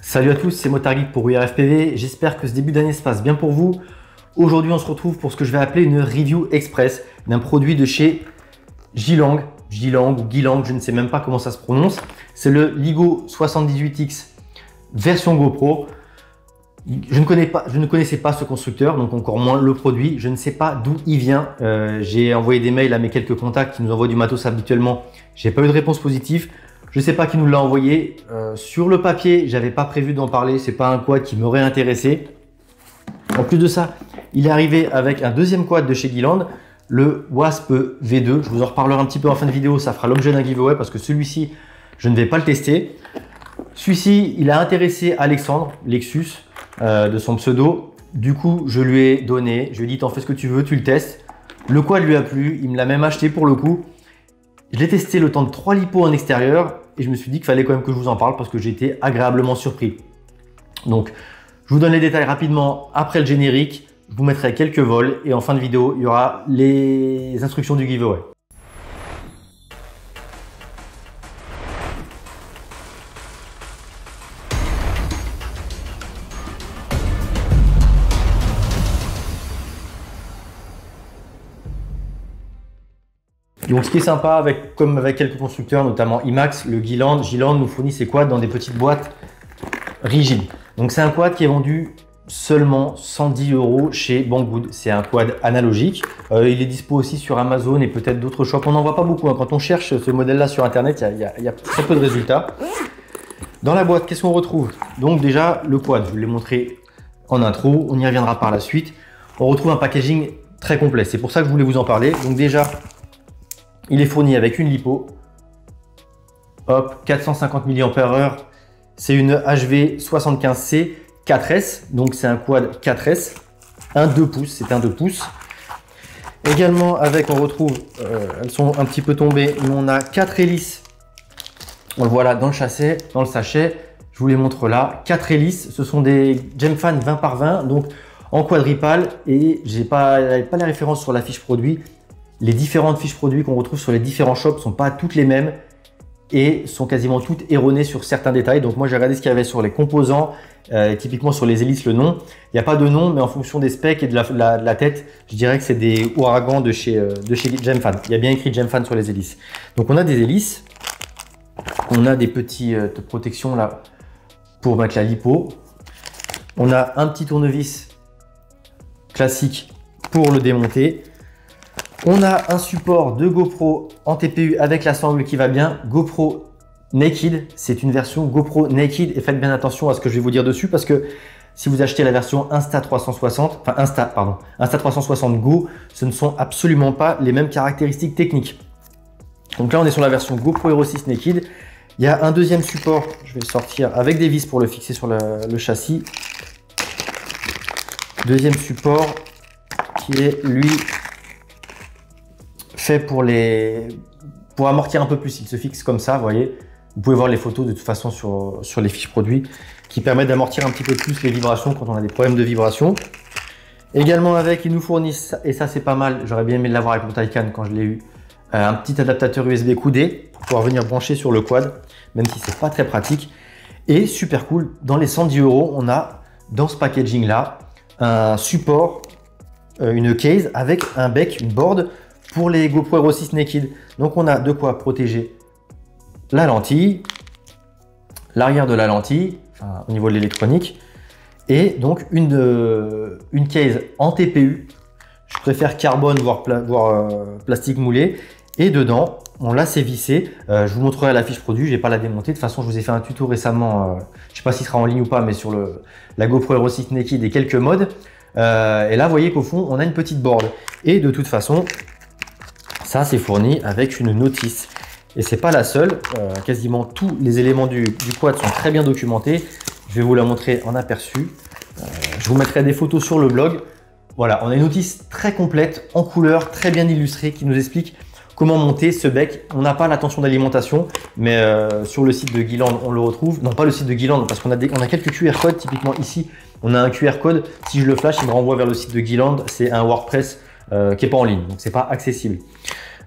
Salut à tous, c'est Motargeek pour URFPV. J'espère que ce début d'année se passe bien pour vous. Aujourd'hui, on se retrouve pour ce que je vais appeler une review express d'un produit de chez Gilang ou Gilang, je ne sais même pas comment ça se prononce. C'est le LiGo 78X version GoPro. Je ne connaissais pas ce constructeur, donc encore moins le produit. Je ne sais pas d'où il vient. J'ai envoyé des mails à mes quelques contacts qui nous envoient du matos habituellement. J'ai pas eu de réponse positive. Je ne sais pas qui nous l'a envoyé. Sur le papier, j'avais pas prévu d'en parler. C'est pas un quad qui m'aurait intéressé. En plus de ça, il est arrivé avec un deuxième quad de chez Gilang, le Wasp V2. Je vous en reparlerai un petit peu en fin de vidéo. Ça fera l'objet d'un giveaway parce que celui-ci, je ne vais pas le tester. Celui-ci, il a intéressé Alexandre, Lexus, de son pseudo. Du coup, je lui ai donné. Je lui ai dit, t'en fais ce que tu veux, tu le testes. Le quad lui a plu. Il me l'a même acheté pour le coup. Je l'ai testé le temps de 3 lipos en extérieur et je me suis dit qu'il fallait quand même que je vous en parle parce que j'ai été agréablement surpris. Donc, je vous donne les détails rapidement après le générique. Je vous mettrai quelques vols et en fin de vidéo, il y aura les instructions du giveaway. Donc ce qui est sympa, comme avec quelques constructeurs, notamment IMAX, le Gilang nous fournit ses quads dans des petites boîtes rigides. Donc c'est un quad qui est vendu seulement 110 € chez Banggood. C'est un quad analogique. Il est dispo aussi sur Amazon et peut-être d'autres shops. On n'en voit pas beaucoup. Quand on cherche ce modèle-là sur Internet, il y a très peu de résultats. Dans la boîte, qu'est-ce qu'on retrouve? Donc déjà, le quad, je vous l'ai montré en intro. On y reviendra par la suite. On retrouve un packaging très complet. C'est pour ça que je voulais vous en parler. Donc déjà, il est fourni avec une lipo, hop, 450 mAh, c'est une HV75C 4S, donc c'est un quad 4S, un 2 pouces, c'est un 2 pouces. Également avec, on retrouve, elles sont un petit peu tombées, mais on a 4 hélices, on le voit là dans le sachet, je vous les montre là, 4 hélices, ce sont des Gemfan 20 par 20, donc en quadripale, et j'ai pas les références sur la fiche produit. Les différentes fiches produits qu'on retrouve sur les différents shops ne sont pas toutes les mêmes et sont quasiment toutes erronées sur certains détails. Donc moi j'ai regardé ce qu'il y avait sur les composants, typiquement sur les hélices le nom. Il n'y a pas de nom, mais en fonction des specs et de la tête, je dirais que c'est des ouragans de chez Gemfan. Il y a bien écrit Gemfan sur les hélices. Donc on a des hélices, on a des petites protections là pour mettre la lipo. On a un petit tournevis classique pour le démonter. On a un support de GoPro en TPU avec la sangle qui va bien, GoPro Naked, c'est une version GoPro Naked et faites bien attention à ce que je vais vous dire dessus parce que si vous achetez la version Insta360, enfin Insta360 Go, ce ne sont absolument pas les mêmes caractéristiques techniques. Donc là on est sur la version GoPro Hero 6 Naked. Il y a un deuxième support, je vais le sortir avec des vis pour le fixer sur le châssis. Deuxième support qui est lui fait pour amortir un peu plus. Il se fixe comme ça, vous voyez. Vous pouvez voir les photos de toute façon sur les fiches produits qui permettent d'amortir un petit peu plus les vibrations quand on a des problèmes de vibration. Également avec, ils nous fournissent, et ça c'est pas mal, j'aurais bien aimé l'avoir avec mon Taycan quand je l'ai eu, un petit adaptateur USB coudé pour pouvoir venir brancher sur le quad, même si c'est pas très pratique. Et super cool, dans les 110 €, on a dans ce packaging là un support, une case avec un bec, une board pour les GoPro Hero 6 Naked. Donc on a de quoi protéger la lentille, l'arrière de la lentille, enfin, au niveau de l'électronique, et donc une case en TPU. Je préfère carbone voire plastique moulé. Et dedans, on l'a vissé. Je vous montrerai la fiche produit, je vais pas la démonter. De toute façon, je vous ai fait un tuto récemment, je sais pas s'il sera en ligne ou pas, mais sur la GoPro Hero 6 Naked et quelques modes. Et là, vous voyez qu'au fond, on a une petite board. Et de toute façon, ça, c'est fourni avec une notice. Et c'est pas la seule. Quasiment tous les éléments du quad sont très bien documentés. Je vais vous la montrer en aperçu. Je vous mettrai des photos sur le blog. Voilà, on a une notice très complète, en couleur, très bien illustrée, qui nous explique comment monter ce bec. On n'a pas la tension d'alimentation, mais sur le site de Gilang, on le retrouve. Non, pas le site de Gilang, parce qu'on a quelques QR codes. Typiquement ici, on a un QR code. Si je le flash, il me renvoie vers le site de Gilang. C'est un WordPress qui n'est pas en ligne, donc c'est pas accessible.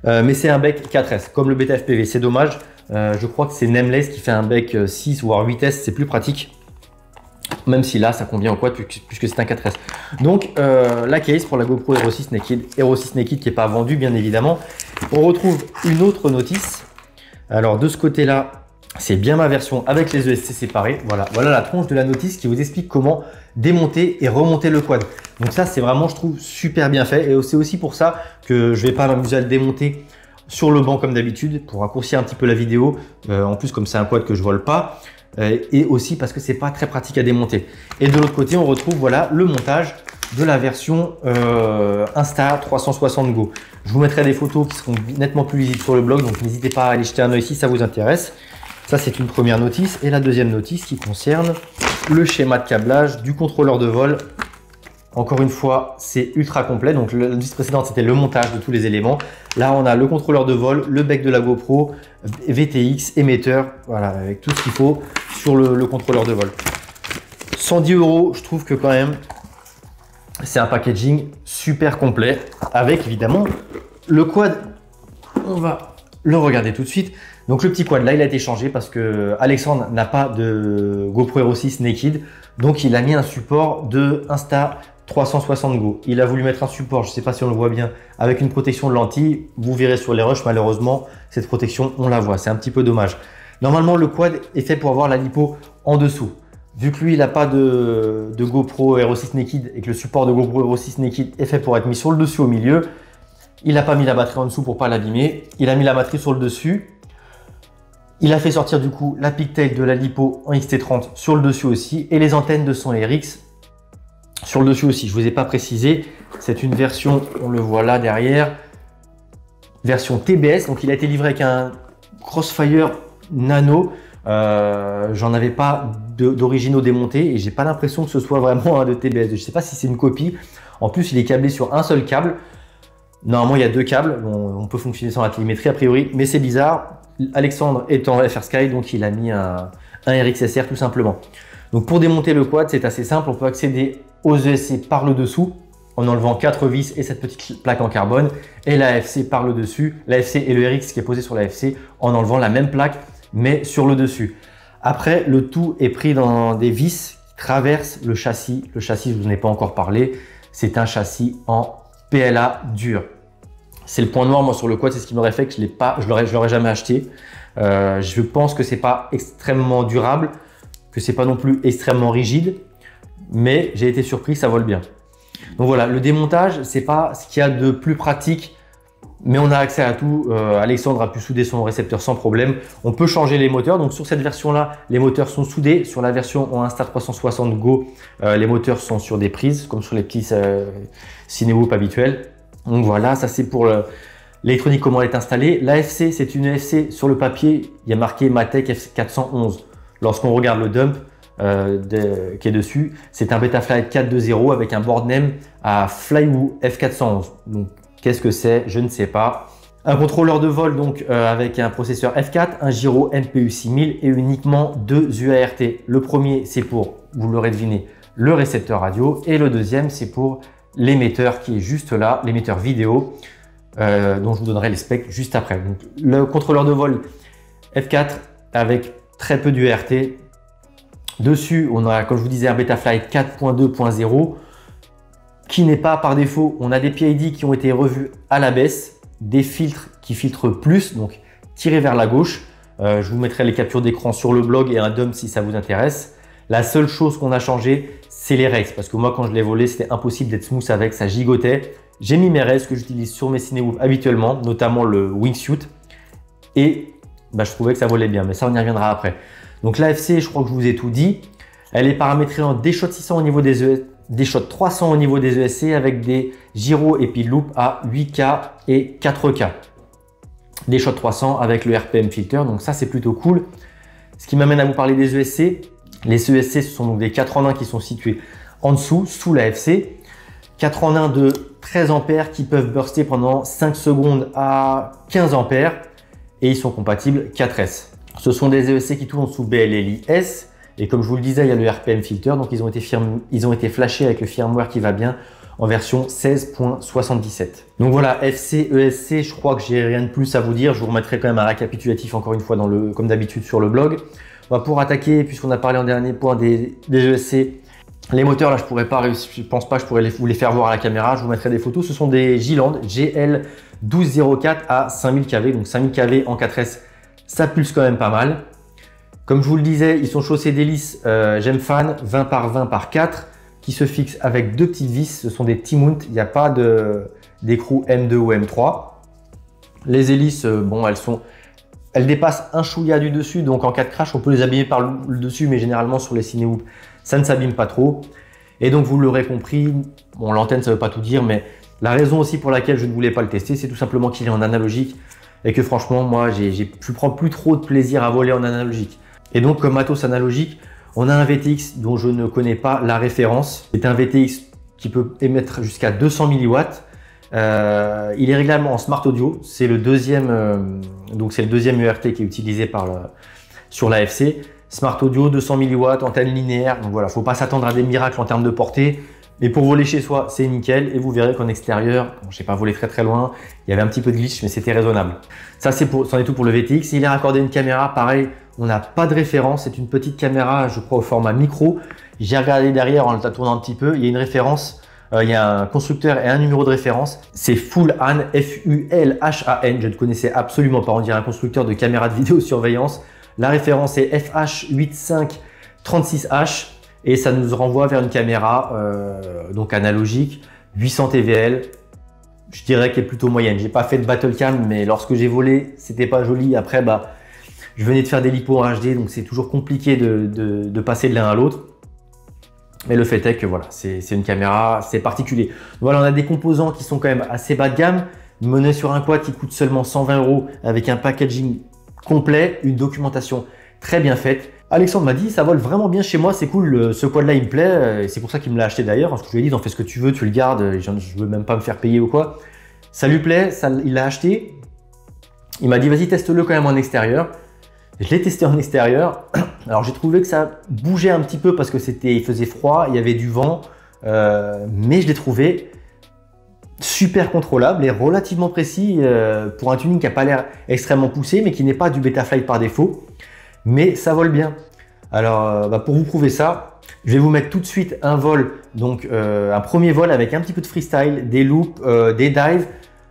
Mais c'est un bec 4S, comme le Beta FPV. C'est dommage. Je crois que c'est Nameless qui fait un bec 6 voire 8S, c'est plus pratique. Même si là, ça convient au quad puisque c'est un 4S. Donc, la case pour la GoPro Hero 6 Naked qui n'est pas vendue, bien évidemment. On retrouve une autre notice. Alors, de ce côté-là, c'est bien ma version avec les ESC séparés. Voilà la tronche de la notice qui vous explique comment démonter et remonter le quad. Donc ça, c'est vraiment, je trouve, super bien fait. Et c'est aussi pour ça que je ne vais pas m'amuser à le démonter sur le banc comme d'habitude pour raccourcir un petit peu la vidéo. En plus, comme c'est un quad que je vole pas. Et aussi parce que c'est pas très pratique à démonter. Et de l'autre côté, on retrouve voilà le montage de la version Insta360 Go. Je vous mettrai des photos qui seront nettement plus lisibles sur le blog, donc n'hésitez pas à aller jeter un œil si ça vous intéresse. Ça, c'est une première notice. Et la deuxième notice qui concerne le schéma de câblage du contrôleur de vol. Encore une fois, c'est ultra complet. Donc, la notice précédente, c'était le montage de tous les éléments. Là, on a le contrôleur de vol, le bec de la GoPro, VTX, émetteur, voilà, avec tout ce qu'il faut sur le contrôleur de vol. 110 €, je trouve que quand même, c'est un packaging super complet avec évidemment le quad. On va le regarder tout de suite. Donc le petit quad là, il a été changé parce que Alexandre n'a pas de GoPro Hero 6 Naked, donc il a mis un support de Insta360 Go. Il a voulu mettre un support, je ne sais pas si on le voit bien, avec une protection de lentille. Vous verrez sur les rushs, malheureusement, cette protection, on la voit. C'est un petit peu dommage. Normalement, le quad est fait pour avoir la lipo en dessous. Vu que lui, il n'a pas de GoPro Hero 6 Naked et que le support de GoPro Hero 6 Naked est fait pour être mis sur le dessus au milieu, il n'a pas mis la batterie en dessous pour ne pas l'abîmer. Il a mis la batterie sur le dessus. Il a fait sortir du coup la pigtail de la lipo en XT30 sur le dessus aussi et les antennes de son RX sur le dessus aussi. Je ne vous ai pas précisé, c'est une version, on le voit là derrière, version TBS. Donc il a été livré avec un Crossfire Nano. J'en avais pas d'originaux démontés et j'ai pas l'impression que ce soit vraiment un de TBS. Je sais pas si c'est une copie. En plus, il est câblé sur un seul câble. Normalement, il y a deux câbles. Bon, on peut fonctionner sans la télémétrie a priori, mais c'est bizarre. Alexandre est en FR Sky, donc il a mis un RXSR tout simplement. Donc pour démonter le quad, c'est assez simple. On peut accéder aux ESC par le dessous en enlevant 4 vis et cette petite plaque en carbone et l'AFC par le dessus. L'AFC et le RX qui est posé sur l'AFC en enlevant la même plaque mais sur le dessus. Après, le tout est pris dans des vis qui traversent le châssis. Le châssis, je vous en ai pas encore parlé. C'est un châssis en PLA dur. C'est le point noir, moi, sur le quad, c'est ce qui m'aurait fait que je l'aurais jamais acheté. Je pense que c'est pas extrêmement durable, que c'est pas non plus extrêmement rigide, mais j'ai été surpris, ça vole bien. Donc voilà, le démontage, c'est pas ce qu'il y a de plus pratique, mais on a accès à tout. Alexandre a pu souder son récepteur sans problème. On peut changer les moteurs. Donc sur cette version-là, les moteurs sont soudés. Sur la version en Insta360 Go, les moteurs sont sur des prises, comme sur les petits Cinewoop habituels. Donc voilà, ça c'est pour l'électronique, comment elle est installée. L'AFC, c'est une AFC sur le papier, il y a marqué Matek F411. Lorsqu'on regarde le dump qui est dessus, c'est un Betaflight 420 avec un board name à Flywoo F411. Donc qu'est-ce que c'est? Je ne sais pas. Un contrôleur de vol donc avec un processeur F4, un gyro MPU 6000 et uniquement 2 UART. Le premier, c'est pour, vous l'aurez deviné, le récepteur radio et le deuxième, c'est pour l'émetteur qui est juste là, l'émetteur vidéo, dont je vous donnerai les specs juste après. Donc, le contrôleur de vol F4 avec très peu d'UART. Dessus, on a, comme je vous disais, un Betaflight 4.2.0 qui n'est pas par défaut. On a des PID qui ont été revus à la baisse, des filtres qui filtrent plus, donc tirés vers la gauche. Je vous mettrai les captures d'écran sur le blog et un dump si ça vous intéresse. La seule chose qu'on a changé, c'est les rails, parce que moi, quand je l'ai volé, c'était impossible d'être smooth avec, ça gigotait. J'ai mis mes rails que j'utilise sur mes Cinewoop habituellement, notamment le Wingsuit, et bah, je trouvais que ça volait bien, mais ça, on y reviendra après. Donc l'AFC, je crois que je vous ai tout dit. Elle est paramétrée en D-Shot 600 au niveau des ESC, D-Shot 300 au niveau des ESC, avec des gyros et puis loop à 8K et 4K. D-Shot 300 avec le RPM filter, donc ça, c'est plutôt cool. Ce qui m'amène à vous parler des ESC. Les ESC, ce sont donc des 4 en 1 qui sont situés en dessous, sous l'AFC. 4 en 1 de 13 ampères qui peuvent burster pendant 5 secondes à 15 ampères et ils sont compatibles 4S. Ce sont des ESC qui tournent sous BLLI S et comme je vous le disais, il y a le RPM filter, donc ils ont été flashés avec le firmware qui va bien en version 16.77. Donc voilà, FC, ESC, je crois que j'ai rien de plus à vous dire. Je vous remettrai quand même un récapitulatif encore une fois comme d'habitude sur le blog. pour attaquer, puisqu'on a parlé en dernier point des ESC, les moteurs, là, je pourrais pas réussir, je pense pas que je pourrais vous les faire voir à la caméra. Je vous mettrai des photos. Ce sont des Gilland GL1204 à 5000 kV. Donc 5000 kV en 4S, ça pulse quand même pas mal. Comme je vous le disais, ils sont chaussés d'hélices Gemfan 20 par 20 par 4 qui se fixent avec deux petites vis. Ce sont des T-mount. Il n'y a pas d'écrou M2 ou M3. Les hélices, bon, elles dépassent un chouïa du dessus. Donc en cas de crash, on peut les abîmer par le dessus, mais généralement sur les Cinehoop, ça ne s'abîme pas trop. Et donc vous l'aurez compris, bon, l'antenne ça ne veut pas tout dire, mais la raison aussi pour laquelle je ne voulais pas le tester, c'est tout simplement qu'il est en analogique et que franchement moi je prends plus trop de plaisir à voler en analogique. Et donc comme matos analogique, on a un VTX dont je ne connais pas la référence. C'est un VTX qui peut émettre jusqu'à 200 milliwatts. Il est réglable en Smart Audio, c'est le deuxième URT qui est utilisé sur l'AFC. Smart Audio, 200 milliwatts, antenne linéaire, donc voilà, faut pas s'attendre à des miracles en termes de portée. Mais pour voler chez soi, c'est nickel. Et vous verrez qu'en extérieur, bon, je n'ai pas volé très loin, il y avait un petit peu de glitch, mais c'était raisonnable. Ça, c'en est tout pour le VTX. Il est raccordé à une caméra, pareil, on n'a pas de référence. C'est une petite caméra, je crois, au format micro. J'ai regardé derrière en la tournant un petit peu. Il y a une référence, il y a un constructeur et un numéro de référence. C'est Fulhan, F-U-L-H-A-N. Je ne connaissais absolument pas. On dirait un constructeur de caméra de vidéosurveillance. La référence est FH8536H et ça nous renvoie vers une caméra donc analogique, 800 TVL. Je dirais qu'elle est plutôt moyenne. J'ai pas fait de battle cam, mais lorsque j'ai volé, c'était pas joli. Après, je venais de faire des lipos en HD, donc c'est toujours compliqué de passer de l'un à l'autre. Mais le fait est que voilà, c'est une caméra, c'est particulier. Voilà, on a des composants qui sont quand même assez bas de gamme. Menés sur un quad qui coûte seulement 120 € avec un packaging complet, une documentation très bien faite. Alexandre m'a dit ça vole vraiment bien chez moi, c'est cool, ce quad là il me plaît, et c'est pour ça qu'il me l'a acheté d'ailleurs, parce que je lui ai dit t'en fais ce que tu veux, tu le gardes, je veux même pas me faire payer ou quoi. Ça lui plaît, il l'a acheté, il m'a dit vas-y teste-le quand même en extérieur. Je l'ai testé en extérieur, alors j'ai trouvé que ça bougeait un petit peu parce que il faisait froid, il y avait du vent, mais je l'ai trouvé super contrôlable et relativement précis pour un tuning qui n'a pas l'air extrêmement poussé mais qui n'est pas du Betaflight par défaut, mais ça vole bien. Alors pour vous prouver ça, je vais vous mettre tout de suite un vol, donc un premier vol avec un petit peu de freestyle, des loops, des dives,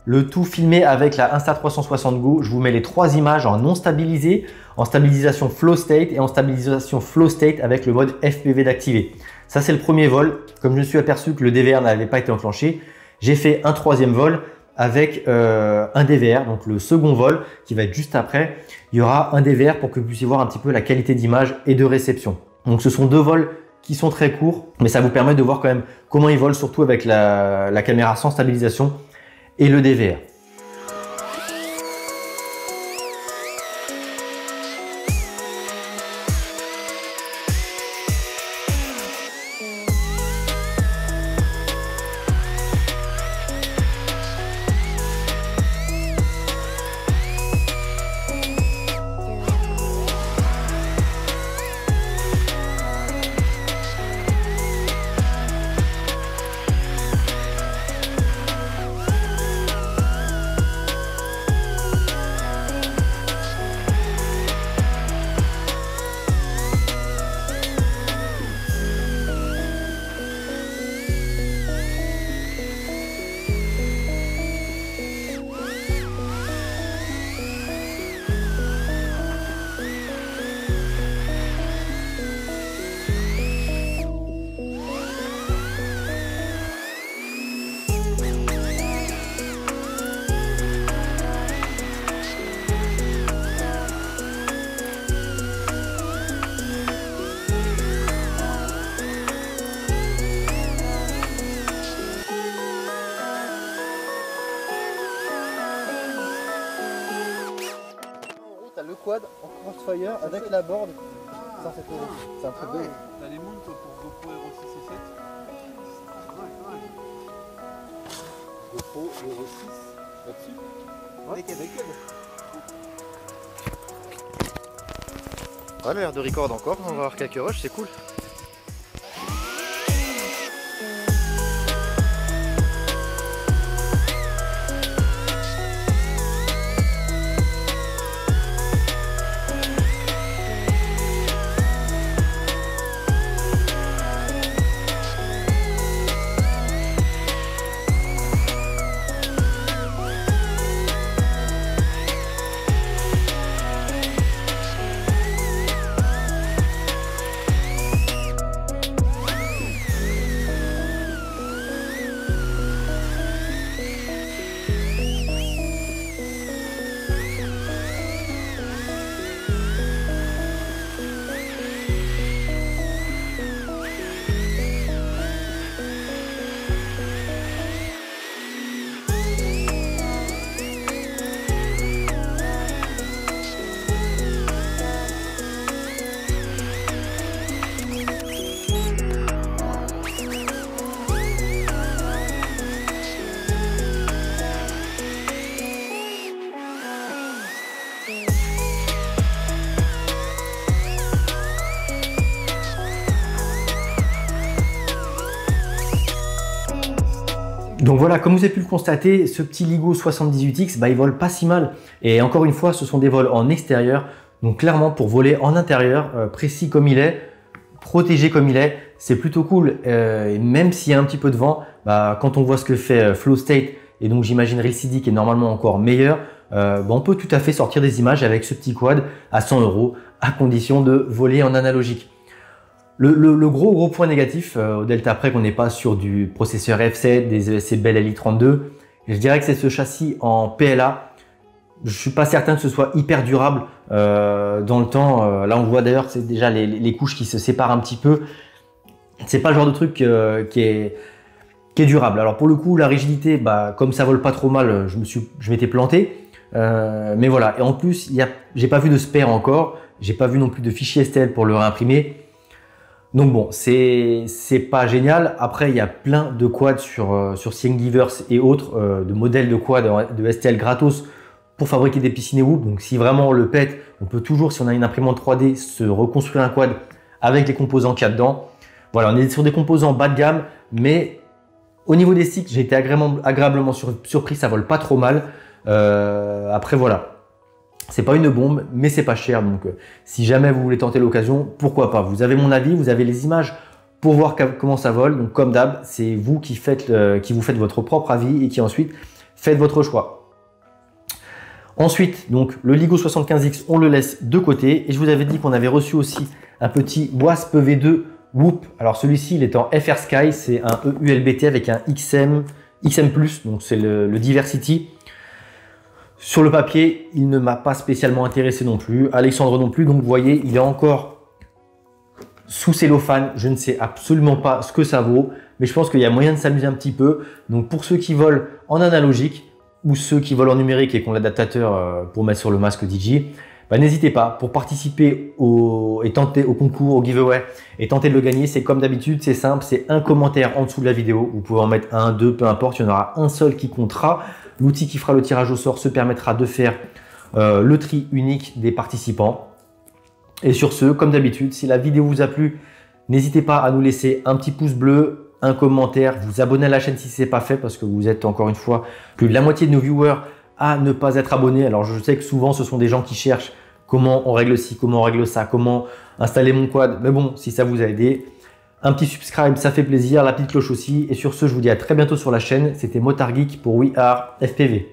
le tout filmé avec la Insta360 Go. Je vous mets les trois images en non stabilisé, en stabilisation flow state et en stabilisation flow state avec le mode FPV d'activer. Ça c'est le premier vol. Comme je me suis aperçu que le DVR n'avait pas été enclenché, j'ai fait un troisième vol avec un DVR, donc le second vol qui va être juste après. Il y aura un DVR pour que vous puissiez voir un petit peu la qualité d'image et de réception. Donc ce sont deux vols qui sont très courts, mais ça vous permet de voir quand même comment ils volent, surtout avec la caméra sans stabilisation et le DVR. Le quad en crossfire avec la board. Ça, c'est un truc de ouf. T'as les mounts pour GoPro Hero 6 et 7. GoPro Hero 6 là-dessus. Naked. Ouais, l'air de record encore, on va avoir quelques rushs, c'est cool. Donc voilà, comme vous avez pu le constater, ce petit Ligo 78X, il vole pas si mal. Et encore une fois, ce sont des vols en extérieur. Donc clairement, pour voler en intérieur, précis comme il est, protégé comme il est, c'est plutôt cool. Et même s'il y a un petit peu de vent, quand on voit ce que fait Flow State, et donc j'imagine ReelCD qui est normalement encore meilleur, on peut tout à fait sortir des images avec ce petit quad à 100 €, à condition de voler en analogique. Le gros point négatif au Delta Preg, qu'on n'est pas sur du processeur F7, des ESC Bell LI32, je dirais que c'est ce châssis en PLA. Je suis pas certain que ce soit hyper durable dans le temps. Là, on voit d'ailleurs, c'est déjà les couches qui se séparent un petit peu. C'est pas le genre de truc qui est durable. Alors pour le coup, la rigidité, comme ça vole pas trop mal, je m'étais planté. Mais voilà. Et en plus, j'ai pas vu de spare encore. J'ai pas vu non plus de fichier STL pour le réimprimer. Donc bon, c'est pas génial. Après, il y a plein de quads sur Thingiverse et autres, de modèles de quads de STL gratos pour fabriquer des piscines et whoop. Donc si vraiment on le pète, on peut toujours, si on a une imprimante 3D, se reconstruire un quad avec les composants qu'il y a dedans. Voilà, on est sur des composants bas de gamme, mais au niveau des sticks, j'ai été agréablement surpris, ça vole pas trop mal. Après voilà. C'est pas une bombe, mais c'est pas cher. Donc, si jamais vous voulez tenter l'occasion, pourquoi pas. Vous avez mon avis, vous avez les images pour voir comment ça vole. Donc, comme d'hab, c'est vous qui vous faites votre propre avis et qui ensuite faites votre choix. Ensuite, donc le Ligo 75X, on le laisse de côté. Et je vous avais dit qu'on avait reçu aussi un petit Wasp V2 Whoop. Alors, celui-ci, il est en FR Sky. C'est un EULBT avec un XM+. Donc, c'est le Diversity. Sur le papier, il ne m'a pas spécialement intéressé non plus. Alexandre non plus. Donc, vous voyez, il est encore sous cellophane. Je ne sais absolument pas ce que ça vaut. Mais je pense qu'il y a moyen de s'amuser un petit peu. Donc, pour ceux qui volent en analogique ou ceux qui volent en numérique et qui ont l'adaptateur pour mettre sur le masque DJ, n'hésitez pas. Pour participer au concours, au giveaway et tenter de le gagner, c'est comme d'habitude. C'est simple. C'est un commentaire en dessous de la vidéo. Vous pouvez en mettre un, deux, peu importe. Il y en aura un seul qui comptera. L'outil qui fera le tirage au sort se permettra de faire le tri unique des participants. Et sur ce, comme d'habitude, si la vidéo vous a plu, n'hésitez pas à nous laisser un petit pouce bleu, un commentaire, vous abonner à la chaîne si ce n'est pas fait, parce que vous êtes encore une fois plus de la moitié de nos viewers à ne pas être abonnés. Alors je sais que souvent ce sont des gens qui cherchent comment on règle ci, comment on règle ça, comment installer mon quad. Mais bon, si ça vous a aidé, un petit subscribe, ça fait plaisir, la petite cloche aussi. Et sur ce, je vous dis à très bientôt sur la chaîne. C'était Motard Geek pour We Are FPV.